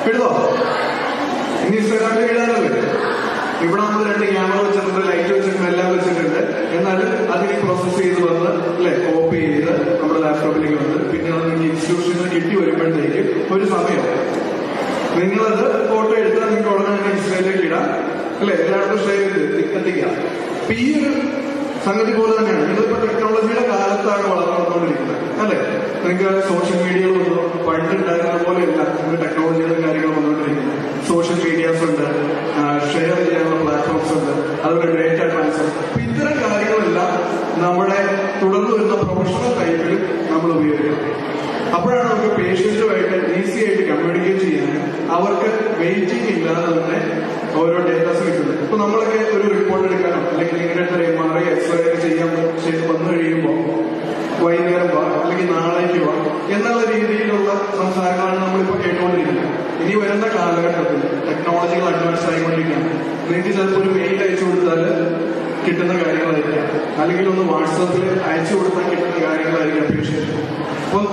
എഴുതോ? ഇനി ഇൻസ്റ്റാഗ്രാമിൽ എഴുതാനല്ലേ? ഇവിടെ നമ്മൾ 2 ക്യാമറ വെച്ചിട്ടുണ്ട്, ലൈറ്റ് വെച്ചിട്ടുണ്ട്, എല്ലാം വെച്ചിട്ടുണ്ട്. എന്നാൽ അതിനെ പ്രോസസ് ചെയ്ത് വന്ന് അല്ലെ കോപ്പി ചെയ്ത് നമ്മുടെ ലാപ്ടോപ്പിലേക്ക് വന്ന് പിന്നെ അത് നിങ്ങൾക്ക് ഇൻസ്റ്റിറ്റ്യൂഷനിൽ കിട്ടി വരുമ്പോഴത്തേക്ക് ഒരു സമയം നിങ്ങളത് ഫോട്ടോ എടുത്താൽ നിങ്ങൾക്ക് ഉടനെ തന്നെ ഇൻസ്റ്റയിലേക്ക് ഇടാം അല്ലെ, എല്ലായിടത്തും ഷെയർ ചെയ്ത് എത്തിക്കാം. അപ്പൊ ഈ ഒരു സംഗതി പോലെ തന്നെയാണ് നിങ്ങളിപ്പോ ടെക്നോളജിയുടെ കാലത്താണ് വളർന്നുകൊണ്ടിരിക്കുന്നത് അല്ലെ. നിങ്ങൾക്ക് സോഷ്യൽ മീഡിയകൾ വന്നു, പണ്ടുണ്ടായിരുന്ന പോലെയല്ല നിങ്ങൾക്ക് ടെക്നോളജിയുടെ കാര്യങ്ങൾ വന്നുകൊണ്ടിരിക്കുന്നത്. സോഷ്യൽ മീഡിയാസ് ഉണ്ട്, ഷെയർ ചെയ്യാനുള്ള പ്ലാറ്റ്ഫോംസ് ഉണ്ട്, അതുപോലെ ഡേറ്റ ട്രാൻസ്ഫർ. അപ്പൊ ഇത്തരം കാര്യങ്ങളെല്ലാം നമ്മുടെ തുടർന്ന് വരുന്ന പ്രൊഫഷണൽ ടൈപ്പിൽ നമ്മൾ ഉപയോഗിക്കണം. അപ്പോഴാണ് നമുക്ക് പേഷ്യന്റുമായിട്ട് ഈസി ആയിട്ട് കമ്മ്യൂണിക്കേറ്റ് ചെയ്യാൻ, അവർക്ക് വെയിറ്റിംഗ് ഇല്ലാതെ തന്നെ ഓരോ ഡേറ്റാസ് കിട്ടുന്നത്. ഇപ്പൊ നമ്മളൊക്കെ ഒരു റിപ്പോർട്ട് എടുക്കാനോ അല്ലെങ്കിൽ ഇങ്ങനത്തെ MRI എക്സ്റേ ഒക്കെ ചെയ്യാൻ വന്നു കഴിയുമ്പോൾ വൈകുന്നേരം വാ അല്ലെങ്കിൽ നാളേക്ക് വാ എന്നുള്ള രീതിയിലുള്ള സംസാരങ്ങളാണ് നമ്മളിപ്പോ കേട്ടുകൊണ്ടിരിക്കുന്നത്. ഇനി വരുന്ന കാലഘട്ടത്തിൽ ടെക്നോളജികൾ അഡ്വാൻസ് ആയിക്കൊണ്ടിരിക്കുകയാണ്. നിങ്ങൾക്ക് ചിലപ്പോൾ ഒരു മെയിൽ അയച്ചു കൊടുത്താൽ കിട്ടുന്ന കാര്യങ്ങളായിരിക്കാം, അല്ലെങ്കിൽ ഒന്ന് വാട്സാപ്പിൽ അയച്ചു കൊടുത്താൽ കിട്ടുന്ന കാര്യങ്ങളായിരിക്കാം പേഷ്യന്റ്. അപ്പോൾ